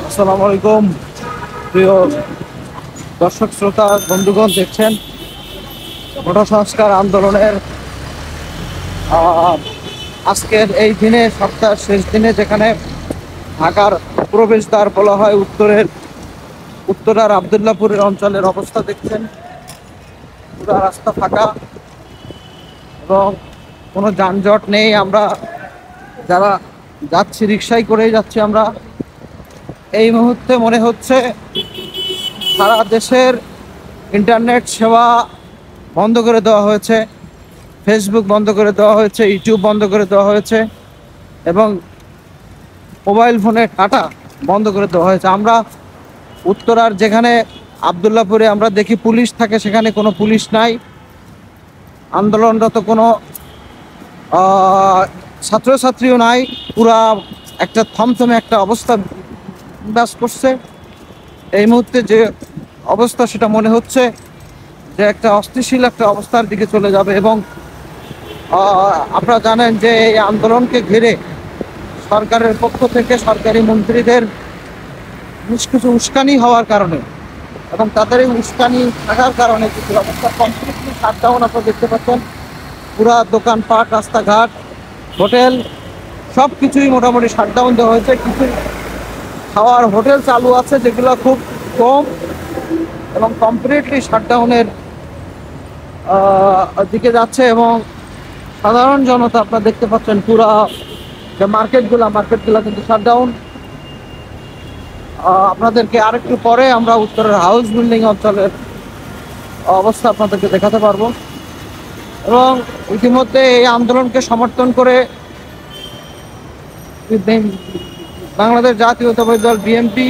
আসসালামু আলাইকুম প্রিয় দর্শক শ্রোতা বন্ধুগণ, দেখছেন কোটা সংস্কার আন্দোলনের আজকের এই দিনে, সপ্তাহের শেষ দিনে, যেখানে ঢাকার প্রবেশদ্বার বলা হয় উত্তরার আবদুল্লাপুরের অঞ্চলের অবস্থা দেখছেন। পুরো রাস্তা ফাঁকা এবং কোনো যানজট নেই। আমরা যারা যাচ্ছি রিক্সায় করেই যাচ্ছি। আমরা এই মুহূর্তে মনে হচ্ছে সারা দেশের ইন্টারনেট সেবা বন্ধ করে দেওয়া হয়েছে, ফেসবুক বন্ধ করে দেওয়া হয়েছে, ইউটিউব বন্ধ করে দেওয়া হয়েছে এবং মোবাইল ফোনে ডাটা বন্ধ করে দেওয়া হয়েছে। আমরা উত্তরার যেখানে আবদুল্লাপুরে আমরা দেখি পুলিশ থাকে, সেখানে কোনো পুলিশ নাই। আন্দোলনরত কোনো ছাত্রছাত্রীও নাই। পুরা একটা থমথমে একটা অবস্থা বিরাজ করছে এই মুহূর্তে। যে অবস্থা, সেটা মনে হচ্ছে যে একটা অস্থিতিশীল একটা অবস্থার দিকে চলে যাবে। এবং আপনারা জানেন যে এই আন্দোলনকে ঘিরে সরকারের পক্ষ থেকে সরকারি মন্ত্রীদের কিছু উস্কানি হওয়ার কারণে এবং তাদের এই উস্কানি থাকার কারণে কিছু অবস্থা কমপ্লিটলি শাটডাউন আপনারা দেখতে পাচ্ছেন। পুরা দোকানপাট, রাস্তাঘাট, হোটেল সব কিছুই মোটামুটি শাটডাউন দেওয়া হয়েছে। কিছু খাওয়ার হোটেল চালু আছে যেগুলো খুব কম, এবং কমপ্লিটলি শাটডাউনের দিকে যাচ্ছে। এবং সাধারণ জনতা আপনারা দেখতে পাচ্ছেন, পুরা যে মার্কেটগুলো কিন্তু শাটডাউন। আপনাদেরকে আরেকটু পরে আমরা উত্তরের হাউস বিল্ডিং অঞ্চলের অবস্থা আপনাদেরকে দেখাতে পারবো। এবং ইতিমধ্যে এই আন্দোলনকে সমর্থন করে বাংলাদেশ জাতীয়তাবাদী দল বিএনপি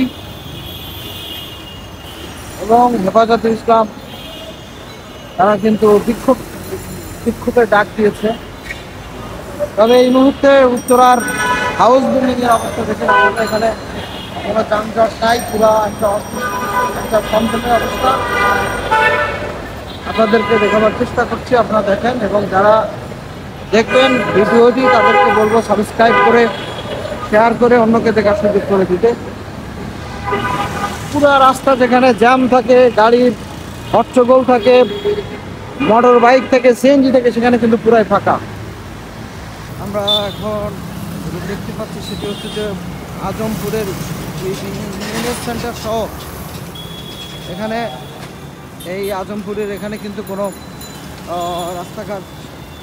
এবং হেফাজতে ইসলাম তারা কিন্তু বিক্ষোভের ডাক দিয়েছে। তবে এই মুহূর্তে উত্তরার হাউস বিল্ডিং এর অবস্থা দেখে এখানে কোনো যানজট নাই। পুরো একটা থমথমে অবস্থা আপনাদেরকে দেখাবার চেষ্টা করছি, আপনারা দেখেন। এবং যারা দেখবেন ভিডিওটি, তাদেরকে বলবো সাবস্ক্রাইব করে, শেয়ার করে, অন্যকে দেখার সুযোগ করে দিতে। পুরো রাস্তা যেখানে জ্যাম থাকে, গাড়ির হট্টগোল থাকে, মোটর বাইক থেকে, সিএনজি থেকে, সেখানে কিন্তু পুরাই ফাঁকা। আমরা এখন দেখতে পাচ্ছি সেটি হচ্ছে যে আজমপুরের ইউনিয়ন সেন্টার সহ এখানে, এই আজমপুরের এখানে কিন্তু কোনো রাস্তাঘাট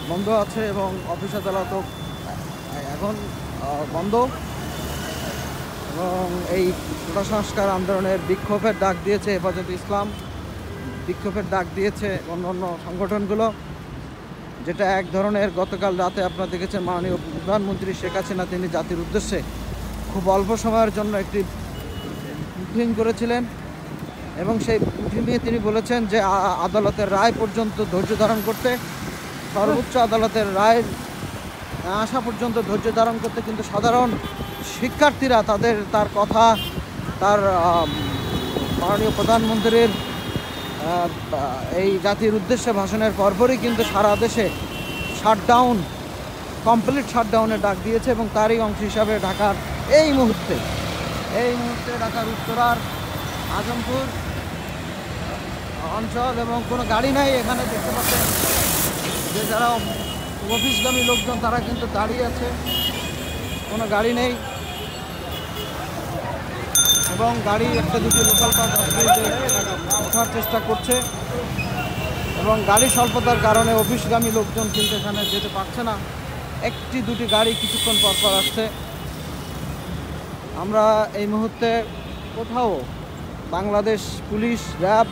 বন্ধ আছে এবং অফিস আদালতও এখন বন্ধ। এবং এই কোটা সংস্কার আন্দোলনের বিক্ষোভের ডাক দিয়েছে হেফাজতে ইসলাম, বিক্ষোভের ডাক দিয়েছে অন্য সংগঠনগুলো, যেটা এক ধরনের গতকাল রাতে আপনারা দেখেছেন মাননীয় প্রধানমন্ত্রী শেখ হাসিনা তিনি জাতির উদ্দেশ্যে খুব অল্প সময়ের জন্য একটি ব্রিফিং করেছিলেন। এবং সেই ব্রিফিংয়ে তিনি বলেছেন যে আদালতের রায় পর্যন্ত ধৈর্য ধারণ করতে, সর্বোচ্চ আদালতের রায় আসা পর্যন্ত ধৈর্য ধারণ করতে। কিন্তু সাধারণ শিক্ষার্থীরা তার কথা, তার মাননীয় প্রধানমন্ত্রীর এই জাতির উদ্দেশ্যে ভাষণের পরপরই কিন্তু সারা দেশে শাটডাউন, কমপ্লিট শাটডাউনের ডাক দিয়েছে। এবং তারই অংশ হিসাবে ঢাকার এই মুহূর্তে ঢাকার উত্তরার আজমপুর অঞ্চল এবং কোনো গাড়ি নাই। এখানে দেখতে পাচ্ছেন যে যারা অফিসগামী লোকজন তারা কিন্তু দাঁড়িয়ে আছে, কোনো গাড়ি নেই। এবং গাড়ি একটা দুটি লোকাল ওঠার চেষ্টা করছে এবং গাড়ি স্বল্পতার কারণে অফিসগামী লোকজন কিন্তু এখানে যেতে পারছে না। একটি দুটি গাড়ি কিছুক্ষণ পর পর আসছে। আমরা এই মুহূর্তে কোথাও বাংলাদেশ পুলিশ, র্যাব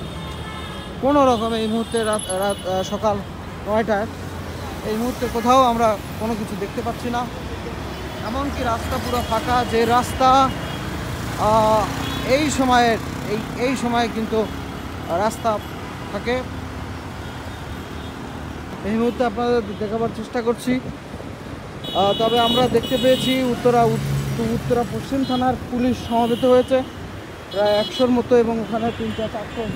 কোনো রকম এই মুহূর্তে রাত সকাল 9টায় এই মুহূর্তে কোথাও আমরা কোনো কিছু দেখতে পাচ্ছি না। এমনকি রাস্তা পুরো ফাঁকা। যে রাস্তা এই সময়ে কিন্তু রাস্তা থাকে। এই মুহূর্তে আপনাদের দেখাবার চেষ্টা করছি। তবে আমরা দেখতে পেয়েছি উত্তরা পশ্চিম থানার পুলিশ সমবেত হয়েছে প্রায় 100-র মতো, এবং ওখানে 3-4-5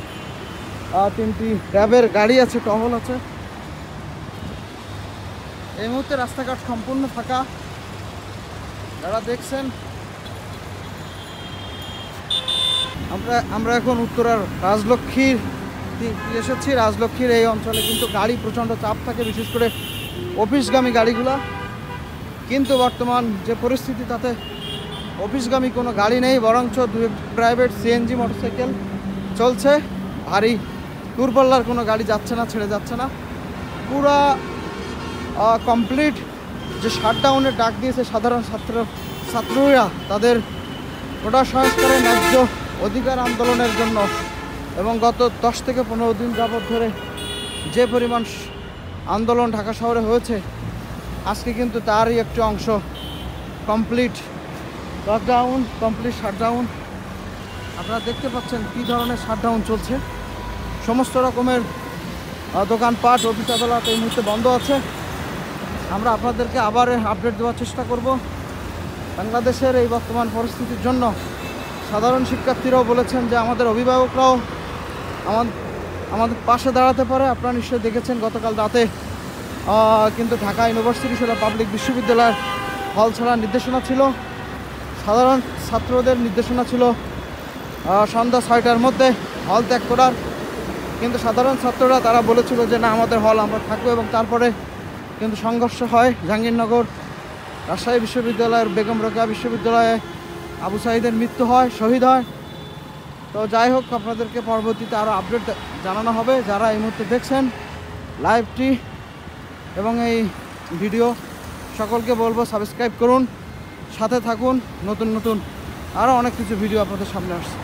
র্যাবের গাড়ি আছে, টহল আছে। এই মুহূর্তে রাস্তাঘাট সম্পূর্ণ ফাঁকা। যারা দেখছেন আমরা এখন উত্তরার রাজলক্ষ্মীর এসেছি। রাজলক্ষ্মীর এই অঞ্চলে কিন্তু গাড়ি প্রচণ্ড চাপ থাকে, বিশেষ করে অফিসগামী গাড়িগুলা। কিন্তু বর্তমান যে পরিস্থিতি তাতে অফিসগামী কোনো গাড়ি নেই, বরঞ্চ প্রাইভেট সিএনজি মোটরসাইকেল চলছে। ভারী দূরপাল্লার কোনো গাড়ি যাচ্ছে না, ছেড়ে যাচ্ছে না। পুরা কমপ্লিট যে শাটডাউনের ডাক দিয়েছে সাধারণ ছাত্ররা তাদের কোটা সংস্কারের ন্যায্য অধিকার আন্দোলনের জন্য, এবং গত 10 থেকে 15 দিন যাবৎ ধরে যে পরিমাণ আন্দোলন ঢাকা শহরে হয়েছে, আজকে কিন্তু তারই একটি অংশ কমপ্লিট লকডাউন, কমপ্লিট শাটডাউন। আপনারা দেখতে পাচ্ছেন কী ধরনের শাটডাউন চলছে। সমস্ত রকমের দোকানপাট, অফিস আদালত এই মুহূর্তে বন্ধ আছে। আমরা আপনাদেরকে আবার আপডেট দেওয়ার চেষ্টা করব। বাংলাদেশের এই বর্তমান পরিস্থিতির জন্য সাধারণ শিক্ষার্থীরাও বলেছেন যে আমাদের অভিভাবকরাও আমাদের পাশে দাঁড়াতে পারে। আপনারা নিশ্চয়ই দেখেছেন গতকাল রাতে কিন্তু ঢাকা ইউনিভার্সিটি ছিল পাবলিক বিশ্ববিদ্যালয়ের হল ছাড়ার নির্দেশনা ছিল। সাধারণ ছাত্রদের নির্দেশনা ছিল সন্ধ্যা 6টার মধ্যে হল ত্যাগ করার, কিন্তু সাধারণ ছাত্ররা তারা বলেছিল যে না, আমাদের হল আমরা থাকবো। এবং তারপরে কিন্তু সংঘর্ষ হয়। জাহাঙ্গীরনগর রাজশাহী বিশ্ববিদ্যালয়ের বেগম রোকেয়া বিশ্ববিদ্যালয়ে আবু সাঈদের মৃত্যু হয়, শহীদ হয়। তো যাই হোক, আপনাদেরকে পরবর্তীতে আরও আপডেট জানানো হবে। যারা এই মুহূর্তে দেখছেন লাইভটি এবং এই ভিডিও, সকলকে বলবো সাবস্ক্রাইব করুন, সাথে থাকুন। নতুন নতুন আরও অনেক কিছু ভিডিও আপনাদের সামনে আসছে।